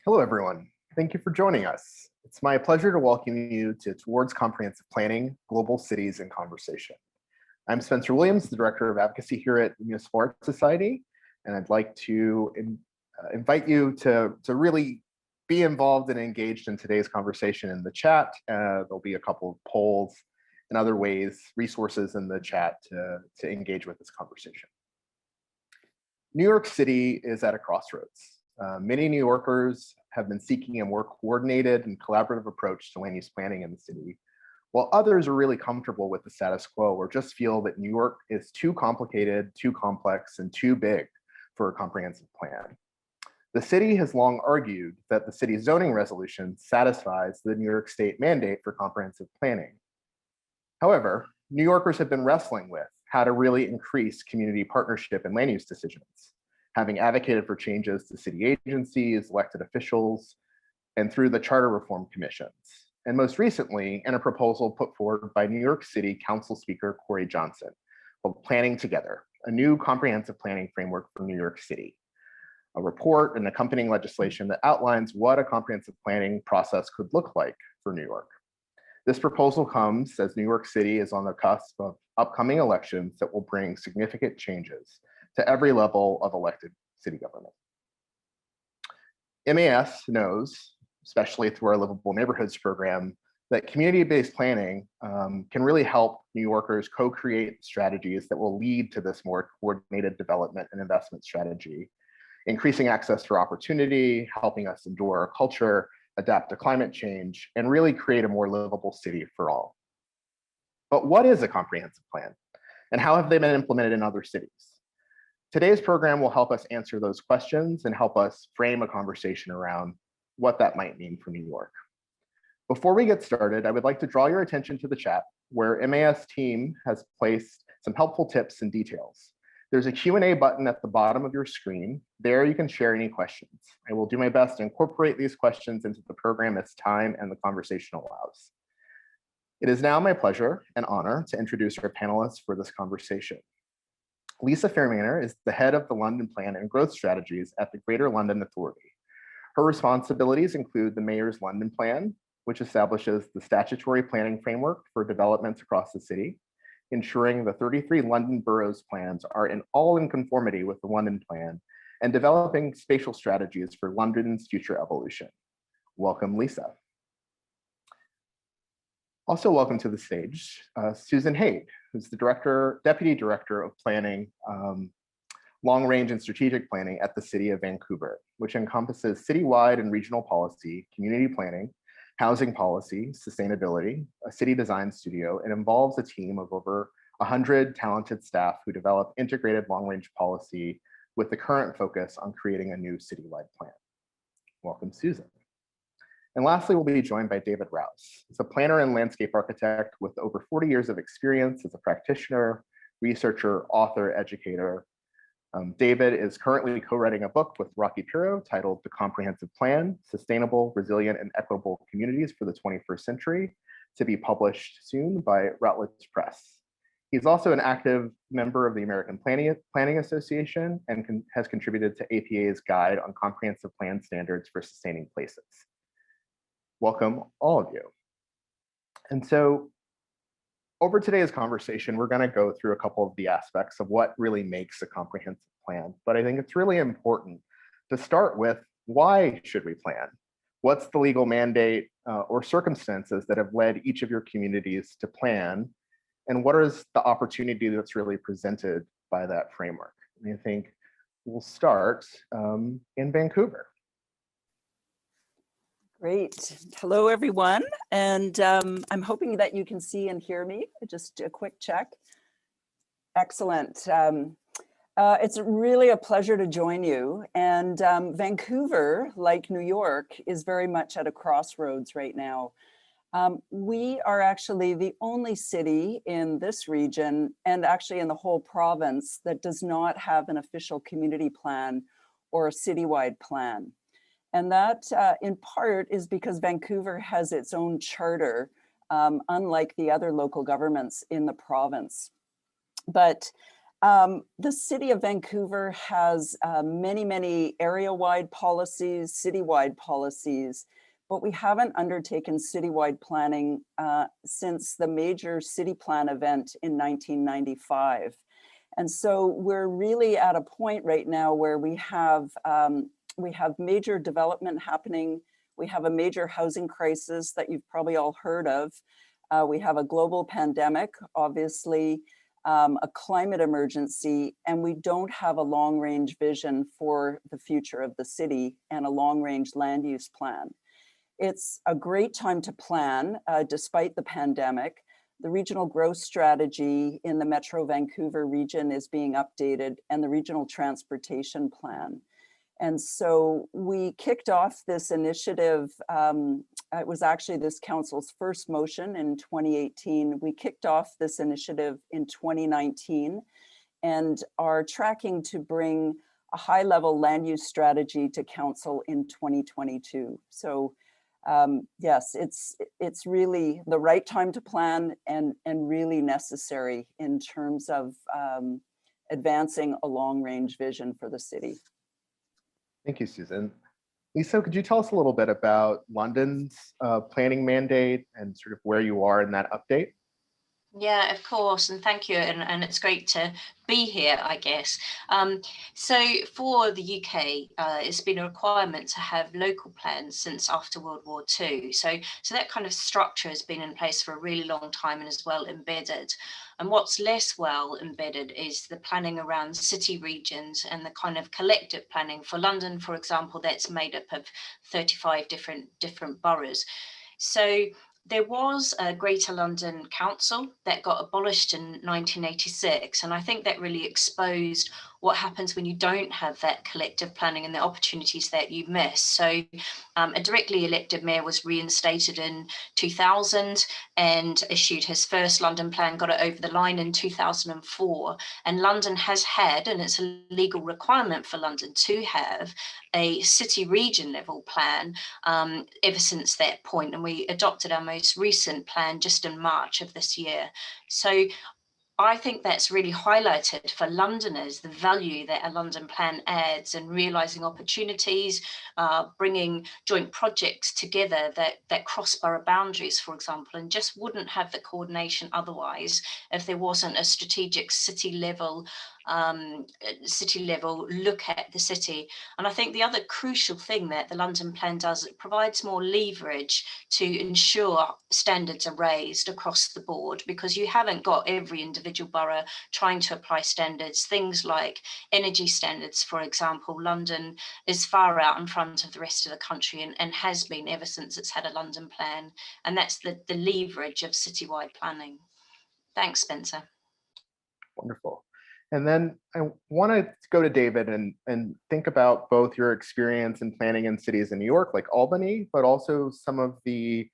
Hello, everyone. Thank you for joining us. It's my pleasure to welcome you to Towards Comprehensive Planning, Global Cities in Conversation. I'm Spencer Williams, the Director of Advocacy here at the Municipal Arts Society, and I'd like to invite you to really be involved and engaged in today's conversation in the chat. There'll be a couple of polls and other ways, resources in the chat to engage with this conversation. New York City is at a crossroads. Many New Yorkers have been seeking a more coordinated and collaborative approach to land use planning in the city, while others are really comfortable with the status quo or just feel that New York is too complicated, too complex, and too big for a comprehensive plan. The city has long argued that the city's zoning resolution satisfies the New York State mandate for comprehensive planning. However, New Yorkers have been wrestling with how to really increase community partnership in land use decisions, having advocated for changes to city agencies, elected officials, and through the charter reform commissions. And most recently, in a proposal put forward by New York City Council Speaker Corey Johnson, called Planning Together, a new comprehensive planning framework for New York City, a report and accompanying legislation that outlines what a comprehensive planning process could look like for New York. This proposal comes as New York City is on the cusp of upcoming elections that will bring significant changes to every level of elected city government. MAS knows, especially through our Livable Neighborhoods program, that community-based planning can really help New Yorkers co-create strategies that will lead to this more coordinated development and investment strategy, increasing access for opportunity, helping us endure our culture, adapt to climate change, and really create a more livable city for all. But what is a comprehensive plan? And how have they been implemented in other cities? Today's program will help us answer those questions and help us frame a conversation around what that might mean for New York. Before we get started, I would like to draw your attention to the chat where MAS team has placed some helpful tips and details. There's a Q&A button at the bottom of your screen. There you can share any questions. I will do my best to incorporate these questions into the program as time and the conversation allows. It is now my pleasure and honor to introduce our panelists for this conversation. Lisa Fairmanner is the head of the London Plan and Growth Strategies at the Greater London Authority. Her responsibilities include the Mayor's London Plan, which establishes the statutory planning framework for developments across the city, ensuring the 33 London boroughs plans are all in conformity with the London Plan, and developing spatial strategies for London's future evolution. Welcome, Lisa. Also welcome to the stage, Susan Haid, who's the Deputy Director of Planning, Long Range and Strategic Planning at the City of Vancouver, which encompasses citywide and regional policy, community planning, housing policy, sustainability, a city design studio, and involves a team of over 100 talented staff who develop integrated long-range policy with the current focus on creating a new citywide plan. Welcome, Susan. And lastly, we'll be joined by David Rouse. He's a planner and landscape architect with over 40 years of experience as a practitioner, researcher, author, educator. David is currently co-writing a book with Rocky Piro titled The Comprehensive Plan, Sustainable, Resilient, and Equitable Communities for the 21st Century, to be published soon by Routledge Press. He's also an active member of the American Planning Association and has contributed to APA's Guide on Comprehensive Plan Standards for Sustaining Places. Welcome, all of you. And so over today's conversation, we're going to go through a couple of the aspects of what really makes a comprehensive plan. But I think it's really important to start with, why should we plan? What's the legal mandate or circumstances that have led each of your communities to plan? And what is the opportunity that's really presented by that framework? And I think we'll start in Vancouver. Great. Hello, everyone. And I'm hoping that you can see and hear me. Just a quick check. Excellent. It's really a pleasure to join you. And Vancouver, like New York, is very much at a crossroads right now. We are actually the only city in this region, and actually in the whole province, that does not have an official community plan or a citywide plan. And that in part is because Vancouver has its own charter, unlike the other local governments in the province. But The city of Vancouver has many area-wide policies, citywide policies, but we haven't undertaken citywide planning since the major city plan event in 1995. And so we're really at a point right now where we have major development happening. We have a major housing crisis that you've probably all heard of. We have a global pandemic, obviously, a climate emergency, and we don't have a long-range vision for the future of the city and a long-range land use plan. It's a great time to plan, despite the pandemic. The regional growth strategy in the Metro Vancouver region is being updated, and the regional transportation plan. And so we kicked off this initiative. It was actually this council's first motion in 2018. We kicked off this initiative in 2019 and are tracking to bring a high-level land use strategy to council in 2022. So yes, it's really the right time to plan and really necessary in terms of advancing a long-range vision for the city. Thank you, Susan. Lisa, could you tell us a little bit about London's planning mandate and sort of where you are in that update? Yeah, of course, and thank you, and it's great to be here, I guess. So for the UK, it's been a requirement to have local plans since after World War II. So that kind of structure has been in place for a really long time and is well embedded. And what's less well embedded is the planning around city regions and the kind of collective planning. For London, for example, that's made up of 35 different boroughs. So there was a Greater London Council that got abolished in 1986, and I think that really exposed what happens when you don't have that collective planning and the opportunities that you miss. So a directly elected mayor was reinstated in 2000 and issued his first London plan, got it over the line in 2004. And London has had, and it's a legal requirement for London to have, a city region level plan ever since that point. And we adopted our most recent plan just in March of this year. So I think that's really highlighted for Londoners the value that a London plan adds and realising opportunities, bringing joint projects together that cross borough boundaries, for example, and just wouldn't have the coordination otherwise if there wasn't a strategic city level look at the city. And I think the other crucial thing that the London plan does, it provides more leverage to ensure standards are raised across the board, because you haven't got every individual borough trying to apply standards. Things like energy standards, for example, London is far out in front of the rest of the country and has been ever since it's had a London plan. And that's the leverage of citywide planning. Thanks, Spencer. Wonderful. And then I want to go to David and think about both your experience in planning in cities in New York, like Albany, but also some of the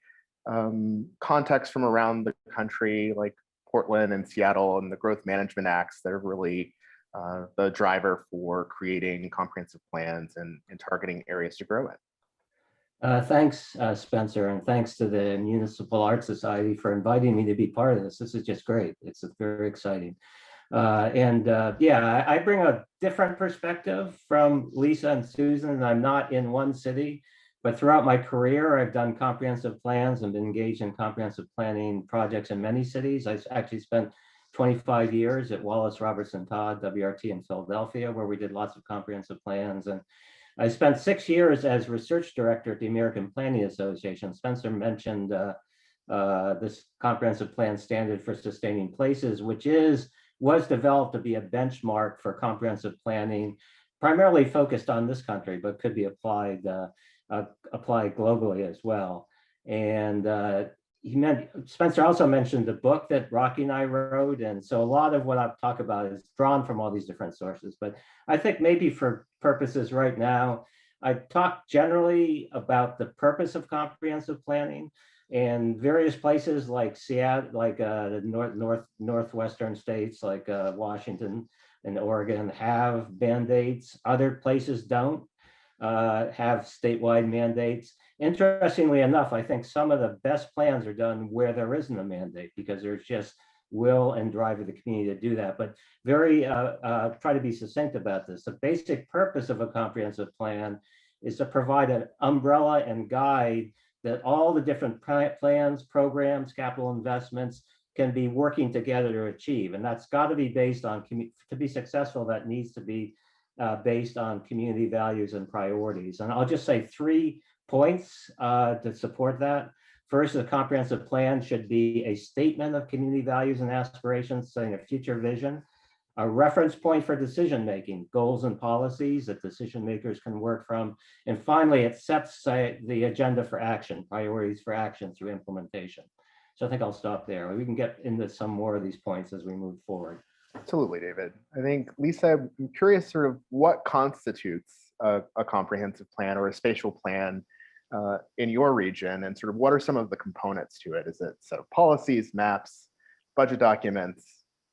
context from around the country, like Portland and Seattle and the Growth Management Acts that are really the driver for creating comprehensive plans and targeting areas to grow in. Thanks, Spencer, and thanks to the Municipal Art Society for inviting me to be part of this. This is just great. It's very exciting. Yeah, I bring a different perspective from Lisa and Susan. I'm not in one city, but throughout my career, I've done comprehensive plans and been engaged in comprehensive planning projects in many cities. I actually spent 25 years at Wallace Robertson Todd, WRT in Philadelphia, where we did lots of comprehensive plans. And I spent 6 years as research director at the American Planning Association. Spencer mentioned this comprehensive plan standard for sustaining places, which was developed to be a benchmark for comprehensive planning, primarily focused on this country, but could be applied globally as well. And Spencer also mentioned the book that Rocky and I wrote, and so a lot of what I've talked about is drawn from all these different sources. But I think maybe for purposes right now, I talk generally about the purpose of comprehensive planning. And various places like Seattle, like the northwestern states like Washington and Oregon have mandates. Other places don't have statewide mandates. Interestingly enough, I think some of the best plans are done where there isn't a mandate, because there's just will and drive of the community to do that. But very try to be succinct about this. The basic purpose of a comprehensive plan is to provide an umbrella and guide that all the different plans, programs, capital investments can be working together to achieve. And that's got to be based on, to be successful, that needs to be based on community values and priorities. And I'll just say 3 points to support that. First, the comprehensive plan should be a statement of community values and aspirations, setting a future vision, a reference point for decision-making, goals and policies that decision makers can work from. And finally, it sets the agenda for action, priorities for action through implementation. So I think I'll stop there. We can get into some more of these points as we move forward. Absolutely, David. I think, Lisa, I'm curious sort of what constitutes a comprehensive plan or a spatial plan in your region, and sort of what are some of the components to it? Is it set of policies, maps, budget documents?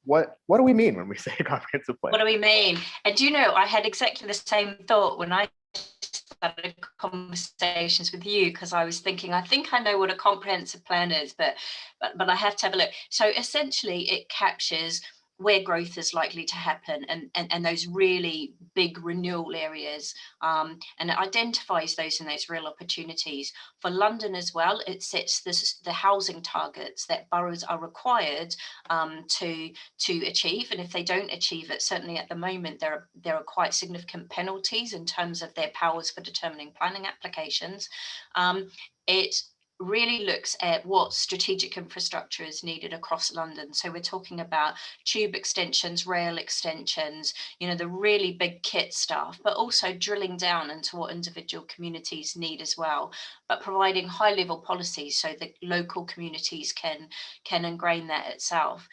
What do we mean when we say a comprehensive plan? What do we mean? And do you know, I had exactly the same thought when I started conversations with you, because I was thinking, I think I know what a comprehensive plan is, but I have to have a look. So essentially, it captures where growth is likely to happen and those really big renewal areas, and it identifies those and those real opportunities. For London as well, it sets the housing targets that boroughs are required to achieve, and if they don't achieve it, certainly at the moment there are quite significant penalties in terms of their powers for determining planning applications. It really looks at what strategic infrastructure is needed across London. So we're talking about tube extensions, rail extensions, you know, the really big kit stuff, but also drilling down into what individual communities need as well, but providing high level policies so that local communities can ingrain that itself.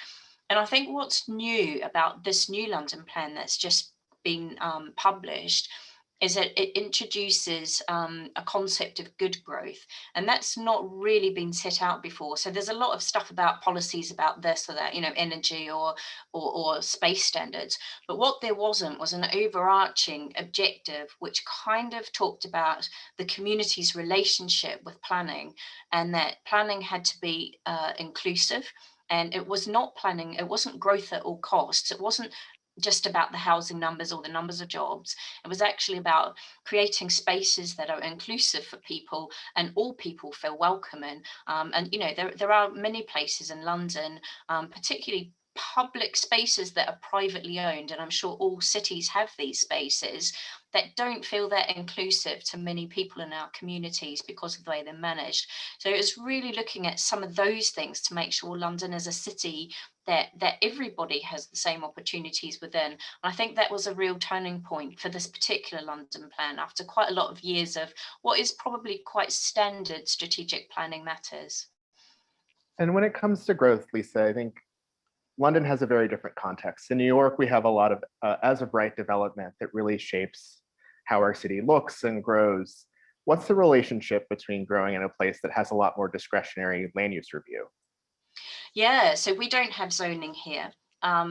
And I think what's new about this new London plan that's just been published is that it introduces a concept of good growth, and that's not really been set out before. So there's a lot of stuff about policies about this or that, you know, energy or space standards, but what there wasn't was an overarching objective which kind of talked about the community's relationship with planning, and that planning had to be inclusive. And it was not planning, it wasn't growth at all costs. It wasn't just about the housing numbers or the numbers of jobs. It was actually about creating spaces that are inclusive for people and all people feel welcome in. And, you know, there are many places in London, particularly public spaces that are privately owned, and I'm sure all cities have these spaces, that don't feel that inclusive to many people in our communities because of the way they're managed. So it's really looking at some of those things to make sure London is a city that everybody has the same opportunities within. And I think that was a real turning point for this particular London plan after quite a lot of years of what is probably quite standard strategic planning matters. And when it comes to growth, Lisa, I think London has a very different context. In New York, we have a lot of as of right development that really shapes how our city looks and grows. What's the relationship between growing in a place that has a lot more discretionary land use review? Yeah, so we don't have zoning here.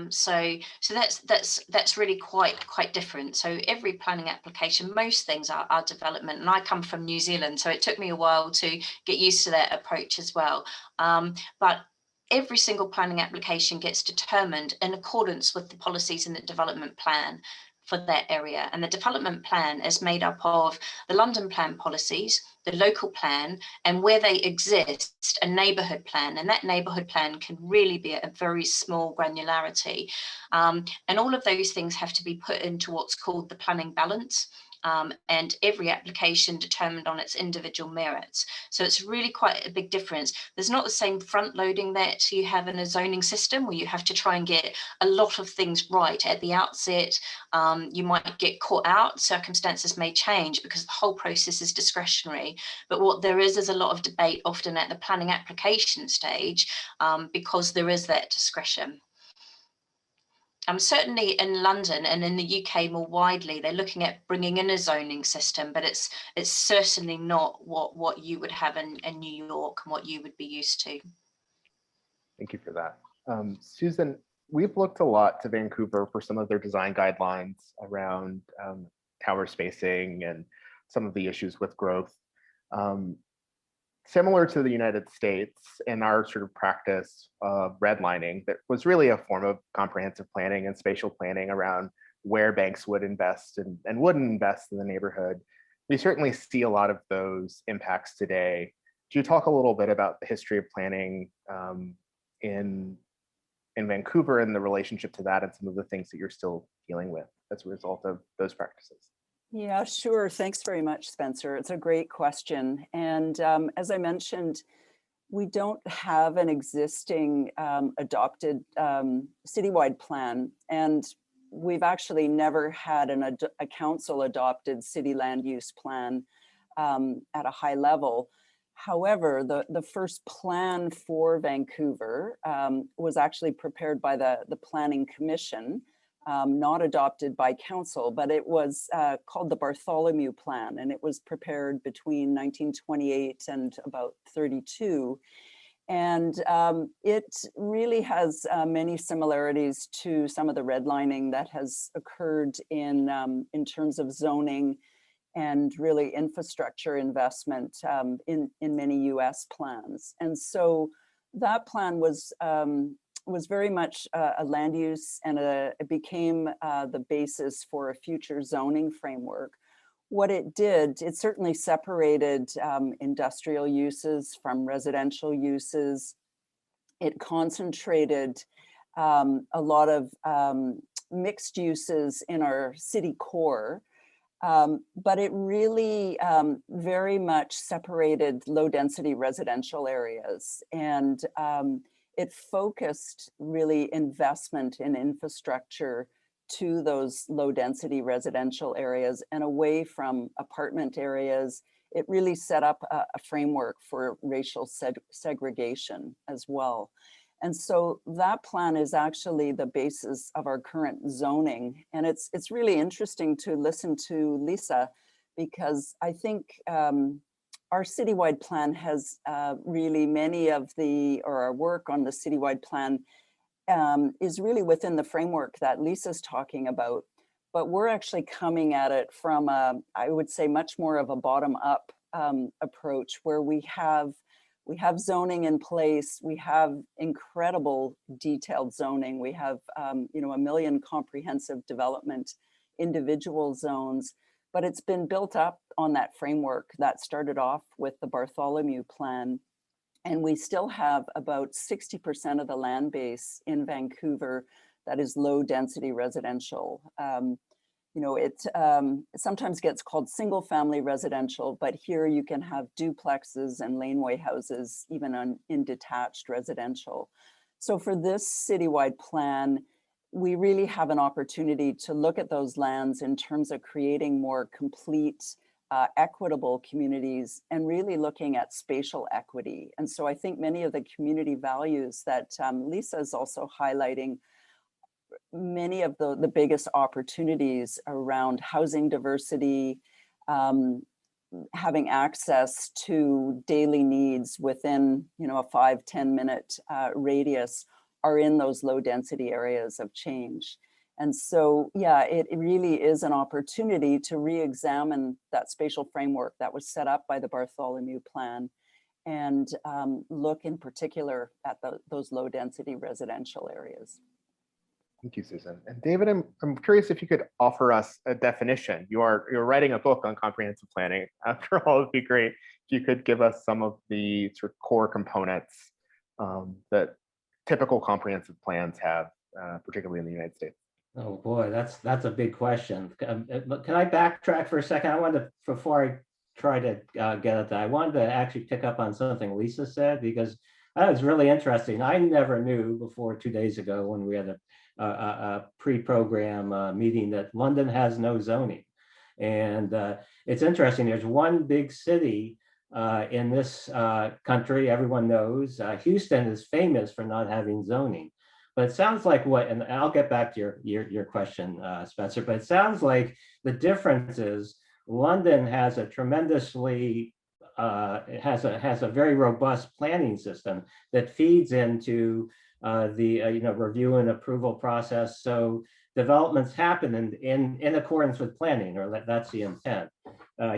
So that's really quite different. So every planning application, most things are development, and I come from New Zealand, so it took me a while to get used to that approach as well. But every single planning application gets determined in accordance with the policies in the development plan for that area. And the development plan is made up of the London plan policies, the local plan, and where they exist, a neighbourhood plan. And that neighbourhood plan can really be at a very small granularity. And all of those things have to be put into what's called the planning balance. And every application determined on its individual merits. So it's really quite a big difference. There's not the same front loading that you have in a zoning system where you have to try and get a lot of things right at the outset. You might get caught out, circumstances may change because the whole process is discretionary. But what there is a lot of debate often at the planning application stage because there is that discretion. Certainly in London and in the UK more widely, they're looking at bringing in a zoning system, but it's certainly not what you would have in New York and what you would be used to. Thank you for that. Susan, we've looked a lot to Vancouver for some of their design guidelines around tower spacing and some of the issues with growth. similar to the United States in our sort of practice of redlining, that was really a form of comprehensive planning and spatial planning around where banks would invest and wouldn't invest in the neighborhood. We certainly see a lot of those impacts today. Could you talk a little bit about the history of planning in Vancouver and the relationship to that and some of the things that you're still dealing with as a result of those practices? Yeah, sure. Thanks very much, Spencer. It's a great question. And as I mentioned, we don't have an existing adopted citywide plan. And we've actually never had a council adopted city land use plan at a high level. However, the first plan for Vancouver was actually prepared by the Planning Commission, not adopted by council, but it was called the Bartholomew Plan, and it was prepared between 1928 and about 32. And it really has many similarities to some of the redlining that has occurred in terms of zoning and really infrastructure investment in many US plans. And so that plan was very much a land use, and it became the basis for a future zoning framework. What it did, it certainly separated industrial uses from residential uses. It concentrated a lot of mixed uses in our city core, but it really very much separated low density residential areas. And it focused really investment in infrastructure to those low density residential areas and away from apartment areas. It really set up a framework for racial segregation as well. And so that plan is actually the basis of our current zoning. And it's really interesting to listen to Lisa, because I think our citywide plan has really our work on the citywide plan is really within the framework that Lisa's talking about, but we're actually coming at it from I would say much more of a bottom-up approach, where we have zoning in place. We have incredible detailed zoning. We have 1 million comprehensive development individual zones, but it's been built up on that framework that started off with the Bartholomew Plan. And we still have about 60% of the land base in Vancouver that is low density residential. It sometimes gets called single family residential, but here you can have duplexes and laneway houses, even in detached residential. So for this citywide plan, we really have an opportunity to look at those lands in terms of creating more complete, equitable communities, and really looking at spatial equity. And so I think many of the community values that Lisa is also highlighting, many of the biggest opportunities around housing diversity, having access to daily needs within a 5-10 minute radius, are in those low density areas of change. And so, yeah, it really is an opportunity to re-examine that spatial framework that was set up by the Bartholomew Plan, and look in particular at those low density residential areas. Thank you, Susan. And David, I'm curious if you could offer us a definition. You're writing a book on comprehensive planning. After all, it'd be great if you could give us some of the sort of core components that typical comprehensive plans have, particularly in the United States. Oh boy, that's a big question. Can I backtrack for a second? Before I try to get at that, I wanted to actually pick up on something Lisa said, because that was really interesting. I never knew before 2 days ago, when we had a pre-program meeting, that London has no zoning. And it's interesting, there's one big city in this country everyone knows. Houston is famous for not having zoning. But it sounds like and I'll get back to your question, Spencer, but it sounds like the difference is London has a tremendously, has a very robust planning system that feeds into the review and approval process. So developments happen in accordance with planning, or that's the intent.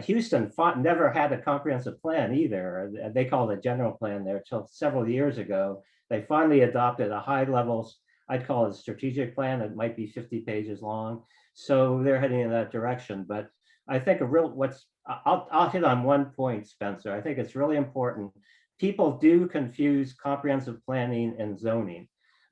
Houston never had a comprehensive plan either. They call it a general plan there till several years ago. They finally adopted a high levels, I'd call it a strategic plan that might be 50 pages long. So they're heading in that direction. But I think I'll hit on one point, Spencer. I think it's really important. People do confuse comprehensive planning and zoning.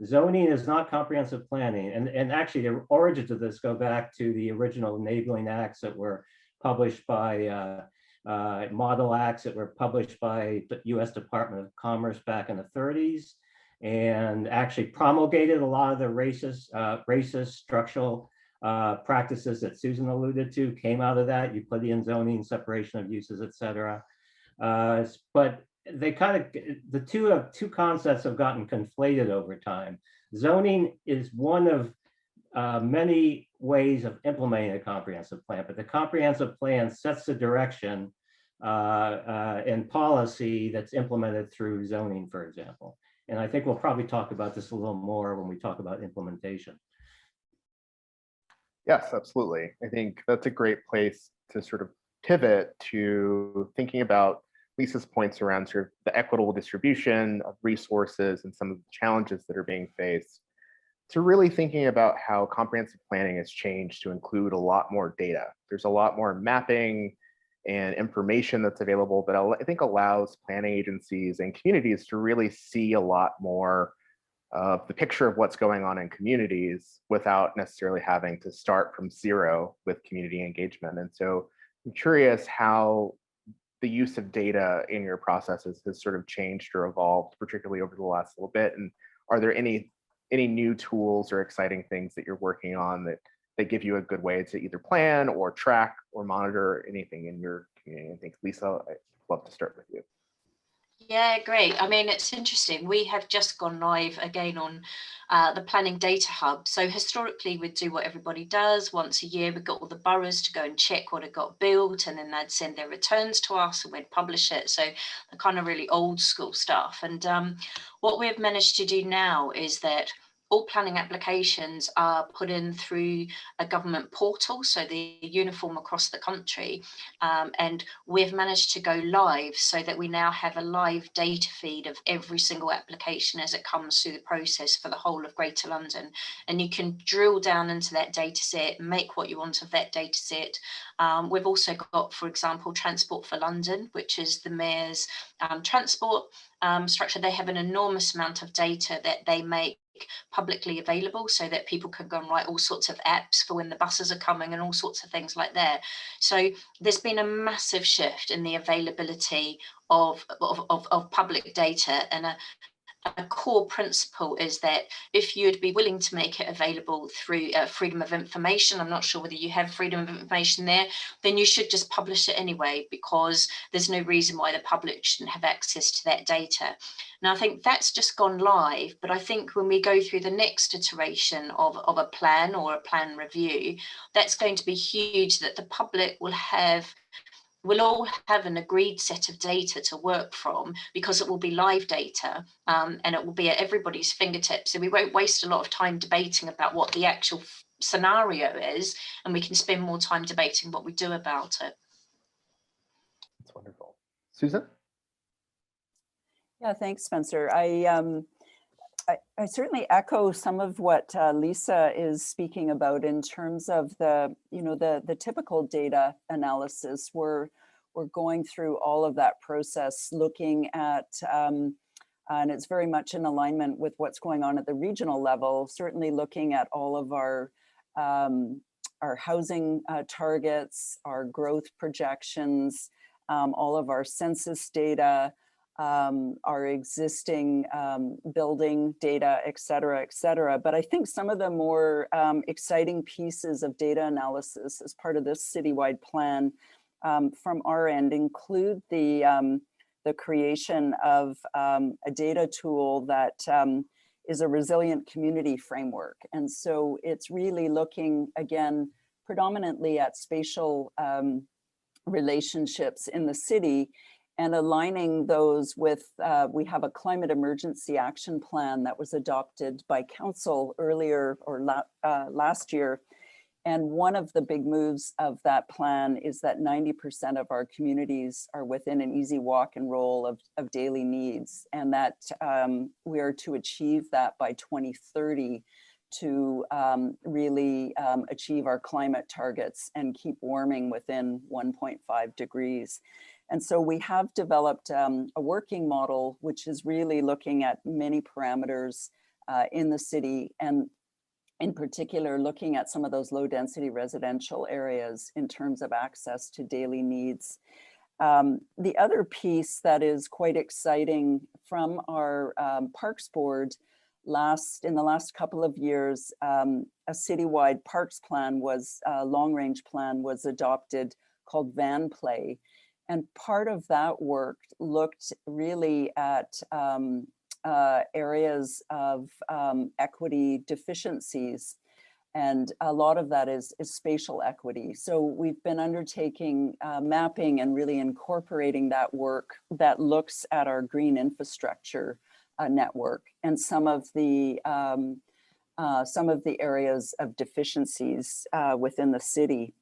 Zoning is not comprehensive planning. And actually the origins of this go back to the original enabling acts that were published by model acts that were published by the US Department of Commerce back in the 30s, and actually promulgated a lot of the racist structural practices that Susan alluded to came out of that. Euclidean zoning, separation of uses, et cetera. But they kind of, the two concepts have gotten conflated over time. Zoning is one of many ways of implementing a comprehensive plan, but the comprehensive plan sets the direction and policy that's implemented through zoning, for example. And I think we'll probably talk about this a little more when we talk about implementation. Yes, absolutely. I think that's a great place to sort of pivot to thinking about Lisa's points around sort of the equitable distribution of resources and some of the challenges that are being faced, to really thinking about how comprehensive planning has changed to include a lot more data. There's a lot more mapping and information that's available that I think allows planning agencies and communities to really see a lot more of the picture of what's going on in communities without necessarily having to start from zero with community engagement. And so I'm curious how the use of data in your processes has sort of changed or evolved, particularly over the last little bit. And are there any new tools or exciting things that you're working on that give you a good way to either plan or track or monitor anything in your community? I think, Lisa, I'd love to start with you. Yeah, great. I mean, it's interesting. We have just gone live again on the Planning Data Hub. So historically, we'd do what everybody does. Once a year, we got all the boroughs to go and check what had got built, and then they'd send their returns to us and we'd publish it. So the kind of really old school stuff. And what we've managed to do now is that all planning applications are put in through a government portal, so they're uniform across the country. And we've managed to go live so that we now have a live data feed of every single application as it comes through the process for the whole of Greater London. And you can drill down into that data set, make what you want of that data set. We've also got, for example, Transport for London, which is the Mayor's transport structure. They have an enormous amount of data that they make publicly available so that people can go and write all sorts of apps for when the buses are coming and all sorts of things like that. So there's been a massive shift in the availability of public data, and a core principle is that if you'd be willing to make it available through freedom of information, I'm not sure whether you have freedom of information there, then you should just publish it anyway, because there's no reason why the public shouldn't have access to that data. Now, I think that's just gone live, but I think when we go through the next iteration of a plan or a plan review, that's going to be huge, that the public will all have an agreed set of data to work from, because it will be live data and it will be at everybody's fingertips. So we won't waste a lot of time debating about what the actual scenario is, and we can spend more time debating what we do about it. That's wonderful. Susan? Yeah, thanks, Spencer. I certainly echo some of what Lisa is speaking about in terms of the typical data analysis. We're going through all of that process, looking at, and it's very much in alignment with what's going on at the regional level, certainly looking at all of our housing targets, our growth projections, all of our census data, our existing building data, et cetera, et cetera. But I think some of the more exciting pieces of data analysis as part of this citywide plan from our end include the creation of a data tool that is a resilient community framework. And so it's really looking, again, predominantly at spatial relationships in the city, and aligning those with, we have a climate emergency action plan that was adopted by council earlier or last year. And one of the big moves of that plan is that 90% of our communities are within an easy walk and roll of daily needs, and that we are to achieve that by 2030 to really achieve our climate targets and keep warming within 1.5 degrees. And so we have developed a working model, which is really looking at many parameters in the city, and in particular, looking at some of those low density residential areas in terms of access to daily needs. The other piece that is quite exciting from our Parks Board, in the last couple of years, a citywide parks plan long range plan was adopted called Van Play. And part of that work looked really at areas of equity deficiencies. And a lot of that is spatial equity. So we've been undertaking mapping and really incorporating that work that looks at our green infrastructure network and some of the areas of deficiencies within the city.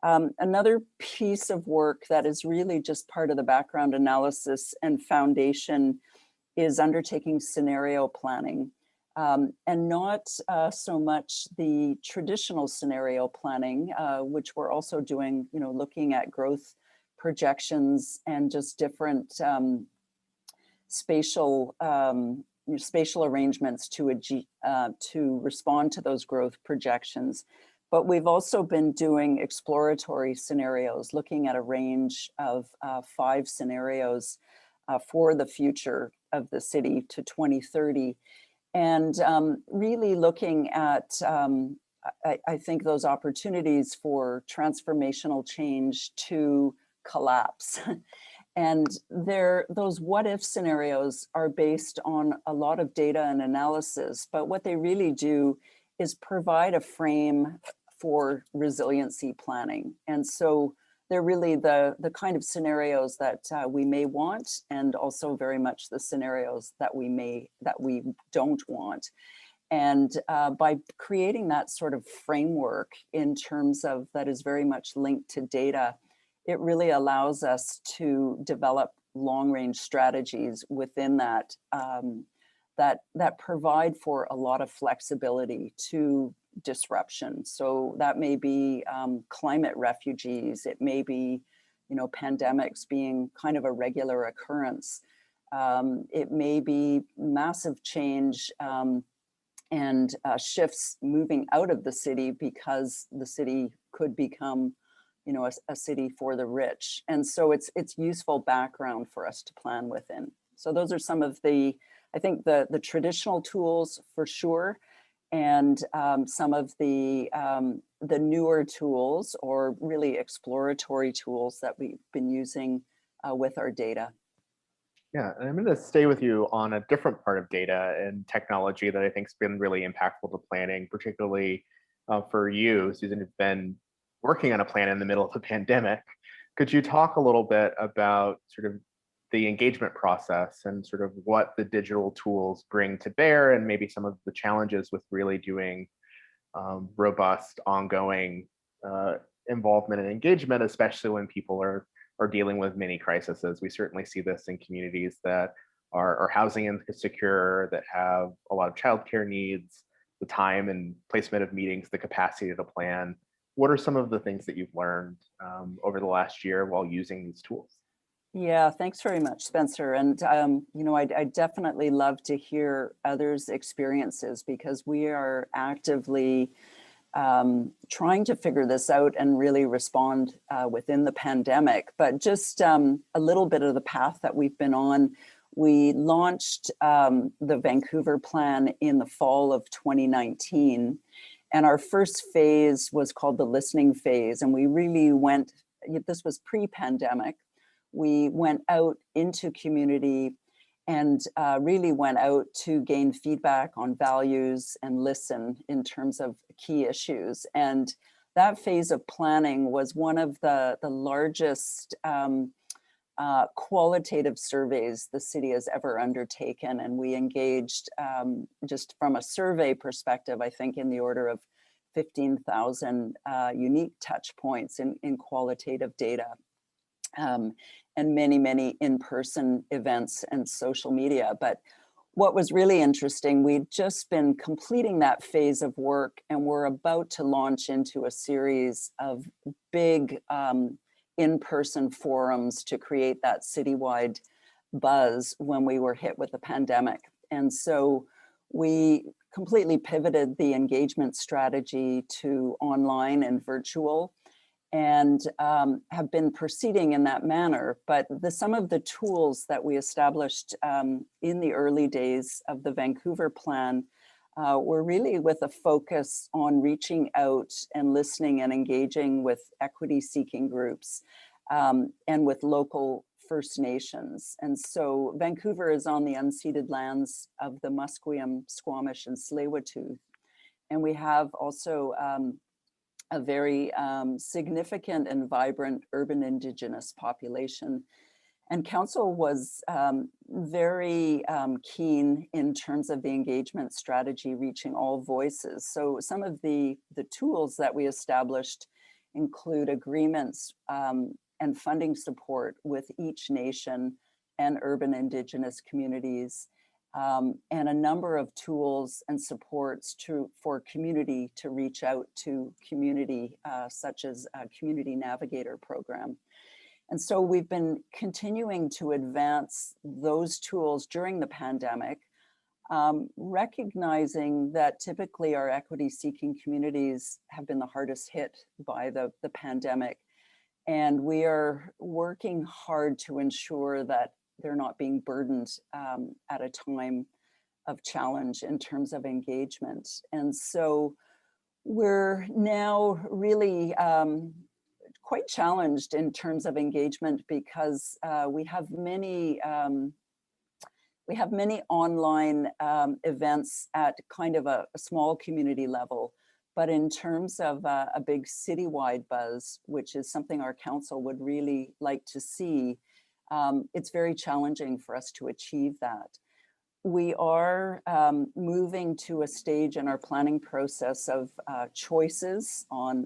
Another piece of work that is really just part of the background analysis and foundation is undertaking scenario planning, and not so much the traditional scenario planning, which we're also doing, looking at growth projections and just different spatial arrangements to respond to those growth projections. But we've also been doing exploratory scenarios, looking at a range of 5 scenarios for the future of the city to 2030. And really looking at, I think, those opportunities for transformational change to collapse. And those what if scenarios are based on a lot of data and analysis, but what they really do is provide a frame for resiliency planning. And so they're really the kind of scenarios that we may want, and also very much the scenarios that we don't want. And by creating that sort of framework in terms of that is very much linked to data, it really allows us to develop long-range strategies within that that provide for a lot of flexibility to disruption. So that may be climate refugees. It may be, pandemics being kind of a regular occurrence. It may be massive change and shifts moving out of the city because the city could become, a city for the rich. And so it's useful background for us to plan within. So those are some of the traditional tools for sure, and some of the newer tools, or really exploratory tools, that we've been using with our data. Yeah, and I'm going to stay with you on a different part of data and technology that I think has been really impactful to planning, particularly for you, Susan, who've been working on a plan in the middle of the pandemic. Could you talk a little bit about sort of the engagement process and sort of what the digital tools bring to bear, and maybe some of the challenges with really doing robust, ongoing involvement and engagement, especially when people are dealing with many crises? We certainly see this in communities that are housing insecure, that have a lot of childcare needs, the time and placement of meetings, the capacity to plan. What are some of the things that you've learned over the last year while using these tools? Yeah, thanks very much, Spencer. And, I'd definitely love to hear others' experiences, because we are actively trying to figure this out and really respond within the pandemic. But just a little bit of the path that we've been on. We launched the Vancouver Plan in the fall of 2019. And our first phase was called the listening phase. And we really this was pre-pandemic. We went out into community and really went out to gain feedback on values and listen in terms of key issues. And that phase of planning was one of the largest qualitative surveys the city has ever undertaken. And we engaged, just from a survey perspective, I think in the order of 15,000 unique touch points in qualitative data, and many, many in-person events and social media. But what was really interesting, we'd just been completing that phase of work, and we're about to launch into a series of big in-person forums to create that citywide buzz when we were hit with the pandemic. And so we completely pivoted the engagement strategy to online and virtual, and have been proceeding in that manner. But some of the tools that we established in the early days of the Vancouver Plan were really with a focus on reaching out and listening and engaging with equity-seeking groups and with local First Nations. And so Vancouver is on the unceded lands of the Musqueam, Squamish, and Tsleil-Waututh. And we have also a very significant and vibrant urban Indigenous population. And Council was very keen in terms of the engagement strategy, reaching all voices. So some of the tools that we established include agreements and funding support with each nation and urban Indigenous communities, and a number of tools and supports for community to reach out to community, such as a Community Navigator program. And so we've been continuing to advance those tools during the pandemic, recognizing that typically our equity-seeking communities have been the hardest hit by the pandemic. And we are working hard to ensure that they're not being burdened at a time of challenge in terms of engagement. And so we're now really quite challenged in terms of engagement because we have many online events at kind of a small community level. But in terms of a big citywide buzz, which is something our council would really like to see, it's very challenging for us to achieve that. We are moving to a stage in our planning process of choices on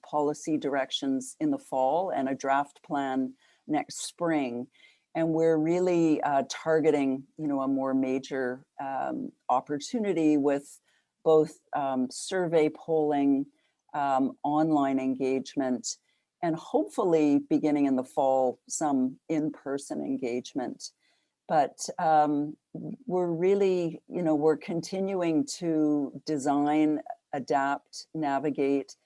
policy directions in the fall and a draft plan next spring. And we're really targeting, a more major opportunity with both survey polling, online engagement, and hopefully beginning in the fall, some in-person engagement. But we're really, we're continuing to design, adapt, navigate,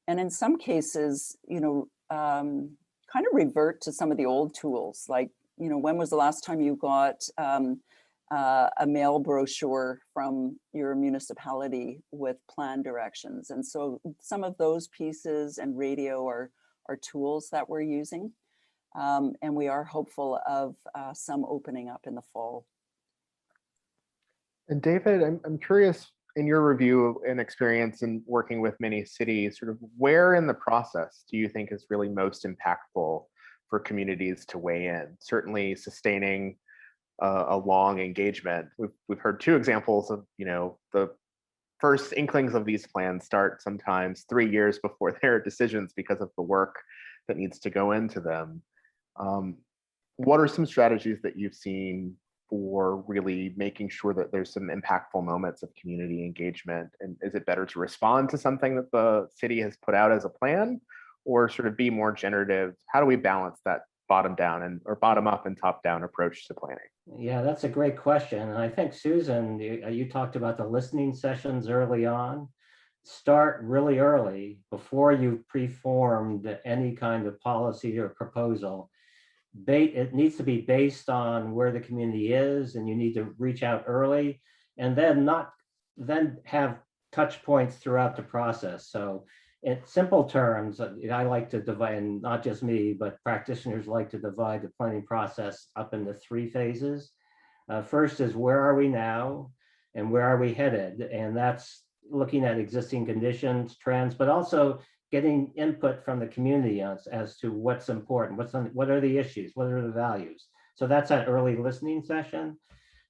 and in some cases, kind of revert to some of the old tools. Like, when was the last time you got a mail brochure from your municipality with plan directions? And so some of those pieces and radio are tools that we're using. And we are hopeful of some opening up in the fall. And David, I'm curious, in your review and experience in working with many cities, sort of where in the process do you think is really most impactful for communities to weigh in? Certainly sustaining a long engagement. We've heard two examples of, the first inklings of these plans start sometimes 3 years before their decisions because of the work that needs to go into them. What are some strategies that you've seen for really making sure that there's some impactful moments of community engagement? And is it better to respond to something that the city has put out as a plan, or sort of be more generative? How do we balance that bottom down or bottom up and top down approach to planning? Yeah, that's a great question. And I think, Susan, you talked about the listening sessions early on. Start really early before you've preformed any kind of policy or proposal. It needs to be based on where the community is, and you need to reach out early, and then have touch points throughout the process. So in simple terms, I like to divide, and not just me, but practitioners like to divide the planning process up into 3 phases. First is, where are we now and where are we headed? And that's looking at existing conditions, trends, but also getting input from the community as to what's important, what are the issues, what are the values. So that's that early listening session.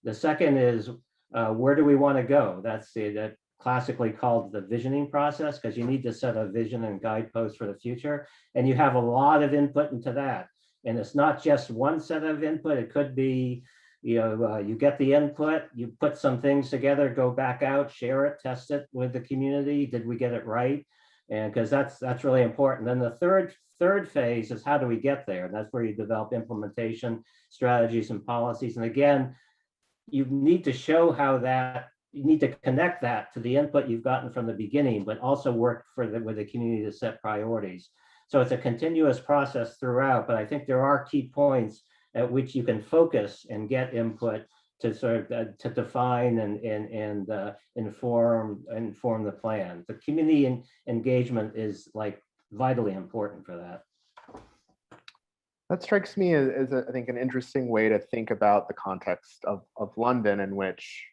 The second is, where do we want to go? That's the classically called the visioning process, because you need to set a vision and guideposts for the future. And you have a lot of input into that. And it's not just one set of input. It could be, you get the input, you put some things together, go back out, share it, test it with the community. Did we get it right? And because that's really important. Then the third phase is how do we get there? And that's where you develop implementation strategies and policies. And again, you need to show how that, you need to connect that to the input you've gotten from the beginning, but also work with the community to set priorities. So it's a continuous process throughout, but I think there are key points at which you can focus and get input to sort of to define and inform the plan. The community engagement is like vitally important for that. That strikes me as I think an interesting way to think about the context of London, in which,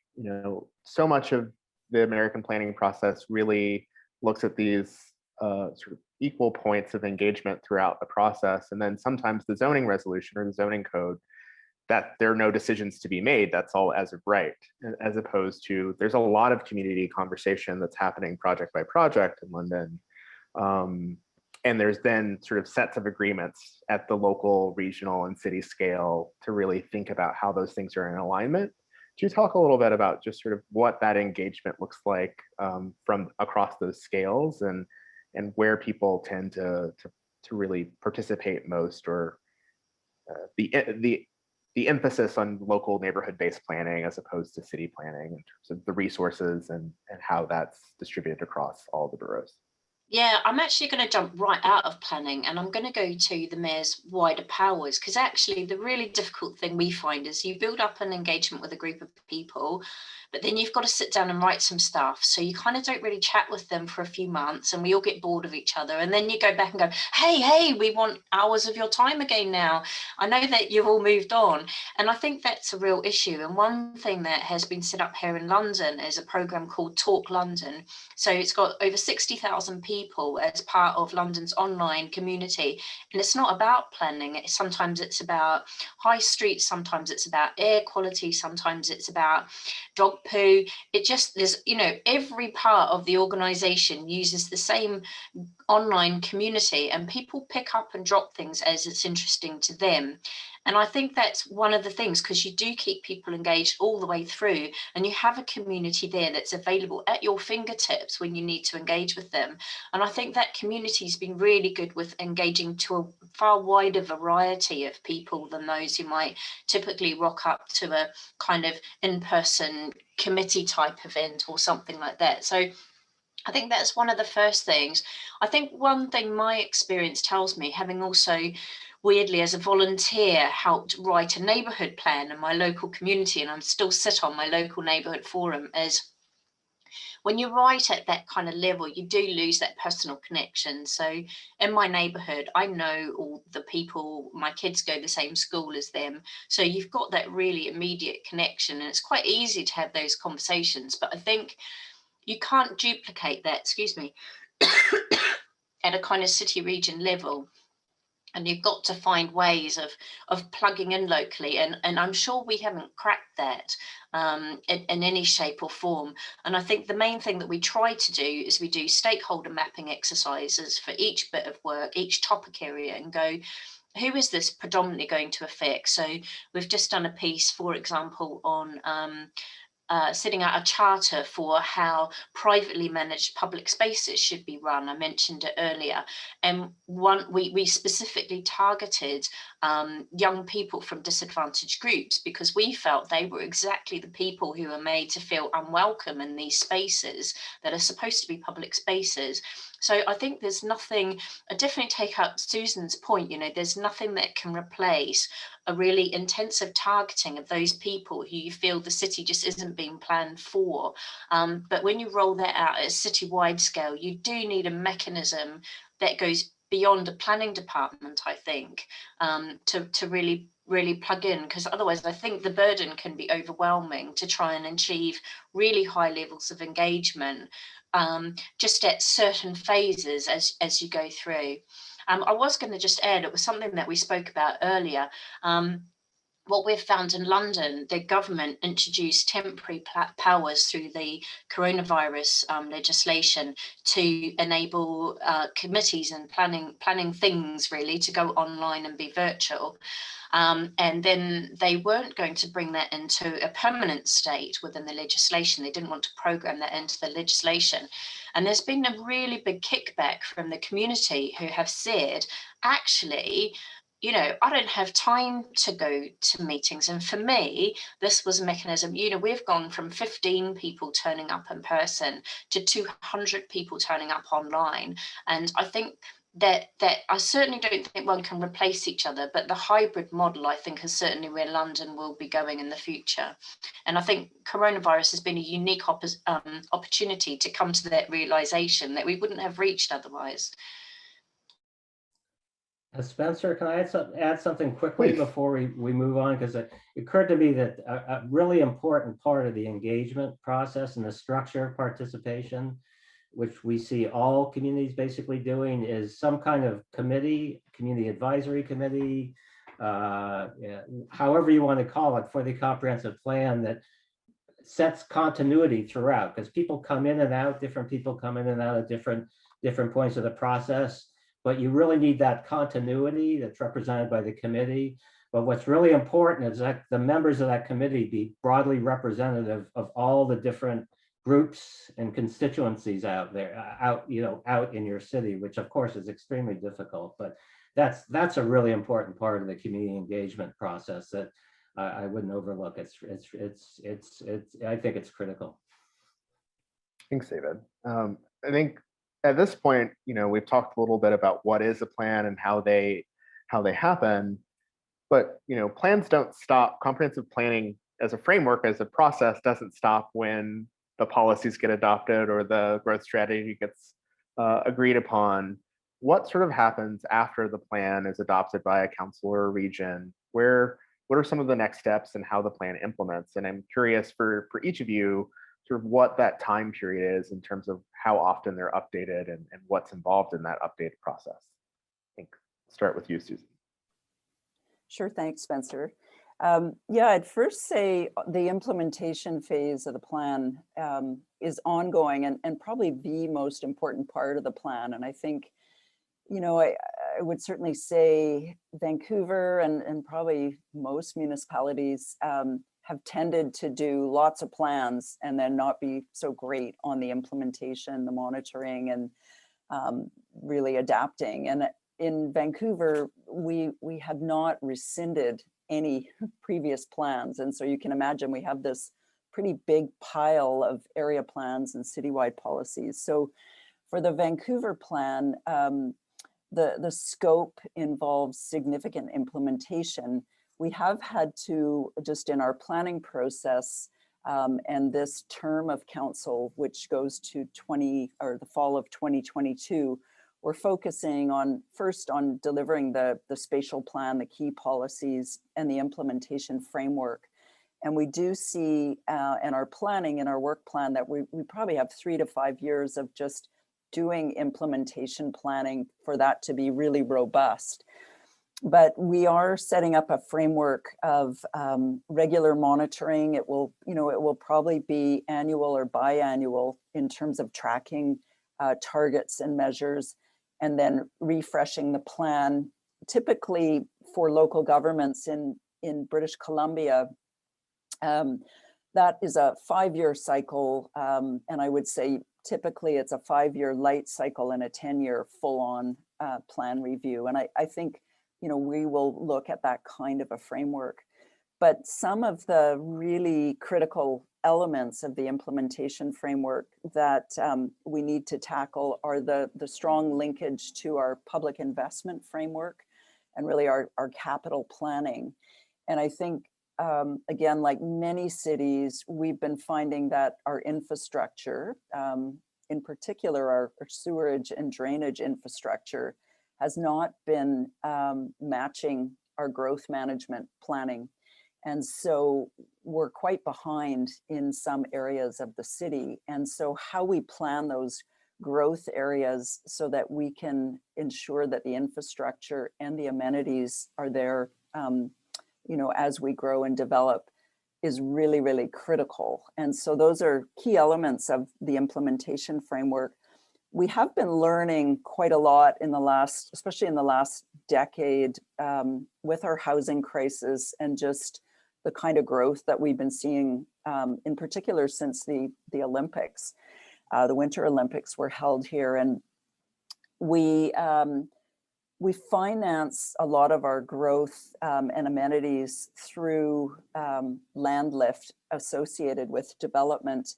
so much of the American planning process really looks at these sort of equal points of engagement throughout the process. And then sometimes the zoning resolution or the zoning code, that there are no decisions to be made, that's all as of right, as opposed to there's a lot of community conversation that's happening project by project in London. And there's then sort of sets of agreements at the local, regional, and city scale to really think about how those things are in alignment. Could you talk a little bit about just sort of what that engagement looks like from across those scales, and where people tend to really participate most, or the emphasis on local neighborhood-based planning as opposed to city planning in terms of the resources and how that's distributed across all the boroughs? Yeah, I'm actually going to jump right out of planning, and I'm going to go to the mayor's wider powers, because actually the really difficult thing we find is you build up an engagement with a group of people, but then you've got to sit down and write some stuff. So you kind of don't really chat with them for a few months, and we all get bored of each other. And then you go back and go, hey, we want hours of your time again now. I know that you've all moved on. And I think that's a real issue. And one thing that has been set up here in London is a program called Talk London. So it's got over 60,000 people as part of London's online community. And it's not about planning. Sometimes it's about high streets, sometimes it's about air quality, sometimes it's about dog poo. It just, there's, every part of the organization uses the same online community, and people pick up and drop things as it's interesting to them. And I think that's one of the things, because you do keep people engaged all the way through, and you have a community there that's available at your fingertips when you need to engage with them. And I think that community has been really good with engaging to a far wider variety of people than those who might typically rock up to a kind of in-person committee type event or something like that. So I think that's one of the first things. I think one thing my experience tells me, having also weirdly as a volunteer helped write a neighbourhood plan in my local community, and I'm still sit on my local neighbourhood forum, is when you write at that kind of level, you do lose that personal connection. So in my neighbourhood, I know all the people, my kids go the same school as them. So you've got that really immediate connection, and it's quite easy to have those conversations. But I think you can't duplicate that, at a kind of city region level. And you've got to find ways of plugging in locally. And I'm sure we haven't cracked that in any shape or form. And I think the main thing that we try to do is we do stakeholder mapping exercises for each bit of work, each topic area, and go, who is this predominantly going to affect? So we've just done a piece, for example, on setting out a charter for how privately managed public spaces should be run. I mentioned it earlier. And we specifically targeted young people from disadvantaged groups, because we felt they were exactly the people who are made to feel unwelcome in these spaces that are supposed to be public spaces. So I think there's nothing, I definitely take up Susan's point, there's nothing that can replace a really intensive targeting of those people who you feel the city just isn't being planned for. But when you roll that out at a citywide scale, you do need a mechanism that goes beyond a planning department, I think, to really plug in, because otherwise I think the burden can be overwhelming to try and achieve really high levels of engagement just at certain phases as you go through. I was going to just add, it was something that we spoke about earlier. what we've found in London, the government introduced temporary powers through the coronavirus legislation to enable committees and planning things really to go online and be virtual. And then they weren't going to bring that into a permanent state within the legislation. They didn't want to program that into the legislation. And there's been a really big kickback from the community who have said, actually, I don't have time to go to meetings. And for me, this was a mechanism, we've gone from 15 people turning up in person to 200 people turning up online. And I think that I certainly don't think one can replace each other, but the hybrid model, I think, is certainly where London will be going in the future. And I think coronavirus has been a unique opportunity to come to that realization that we wouldn't have reached otherwise. Spencer, can I add something quickly Please. before we move on? Because it occurred to me that a really important part of the engagement process and the structure of participation, which we see all communities basically doing, is some kind of committee, community advisory committee, however you want to call it, for the comprehensive plan that sets continuity throughout, because people come in and out, different people come in and out at different points of the process. But you really need that continuity that's represented by the committee. But what's really important is that the members of that committee be broadly representative of all the different groups and constituencies out there, out in your city, which of course is extremely difficult. But that's a really important part of the community engagement process that I wouldn't overlook. I think it's critical. Thanks, David. I think at this point, we've talked a little bit about what is a plan and how they happen, but plans don't stop. Comprehensive planning as a framework, as a process, doesn't stop when the policies get adopted or the growth strategy gets agreed upon. What sort of happens after the plan is adopted by a council or a region? What are some of the next steps and how the plan implements? And I'm curious for each of you, sort of what that time period is in terms of how often they're updated and what's involved in that updated process. I think start with you, Susan. Sure, thanks, Spencer. Yeah, I'd first say the implementation phase of the plan is ongoing and probably the most important part of the plan. And I think, I would certainly say Vancouver and probably most municipalities have tended to do lots of plans and then not be so great on the implementation, the monitoring, and really adapting. And in Vancouver, we have not rescinded any previous plans. And so you can imagine we have this pretty big pile of area plans and citywide policies. So for the Vancouver plan, the scope involves significant implementation. We have had to, just in our planning process, and this term of council, which goes to the fall of 2022, we're focusing first on delivering the spatial plan, the key policies, and the implementation framework. And we do see in our planning, in our work plan, that we probably have 3 to 5 years of just doing implementation planning for that to be really robust. But we are setting up a framework of regular monitoring. It will probably be annual or biannual in terms of tracking targets and measures, and then refreshing the plan. Typically for local governments in British Columbia, that is a 5-year cycle. And I would say typically it's a 5-year light cycle and a 10-year full-on plan review. And I think, we will look at that kind of a framework. But some of the really critical elements of the implementation framework that we need to tackle are the strong linkage to our public investment framework and really our capital planning. And I think, again, like many cities, we've been finding that our infrastructure, in particular our sewerage and drainage infrastructure, has not been matching our growth management planning. And so we're quite behind in some areas of the city. And so how we plan those growth areas so that we can ensure that the infrastructure and the amenities are there as we grow and develop is really, really critical. And so those are key elements of the implementation framework. We have been learning quite a lot especially in the last decade, with our housing crisis and just the kind of growth that we've been seeing, in particular since the Olympics. The Winter Olympics were held here, and we finance a lot of our growth and amenities through land lift associated with development.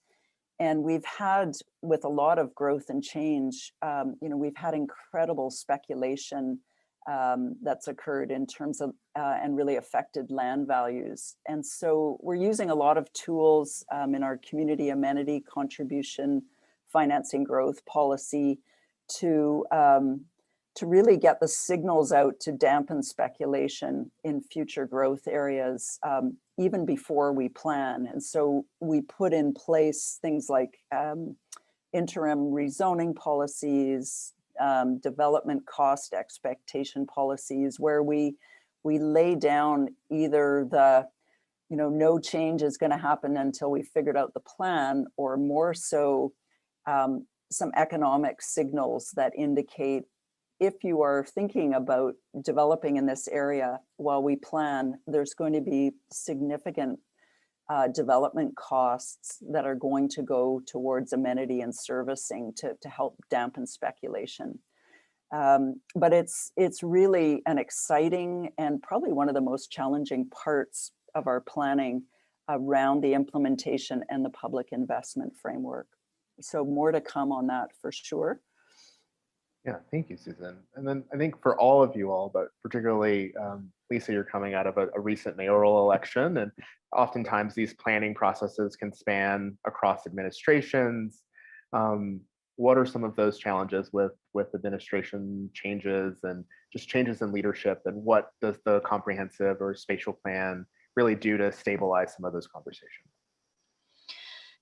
And we've had, with a lot of growth and change, we've had incredible speculation that's occurred in terms of and really affected land values. And so we're using a lot of tools in our community amenity contribution, financing growth policy to really get the signals out to dampen speculation in future growth areas, even before we plan. And so we put in place things like interim rezoning policies, development cost expectation policies, where we lay down either the, no change is going to happen until we figured out the plan, or more so some economic signals that indicate, if you are thinking about developing in this area while we plan, there's going to be significant development costs that are going to go towards amenity and servicing to help dampen speculation. But it's really an exciting and probably one of the most challenging parts of our planning around the implementation and the public investment framework. So more to come on that for sure. Yeah, thank you, Susan. And then I think for all of you all, but particularly Lisa, you're coming out of a recent mayoral election, and oftentimes these planning processes can span across administrations. What are some of those challenges with administration changes and just changes in leadership, and what does the comprehensive or spatial plan really do to stabilize some of those conversations?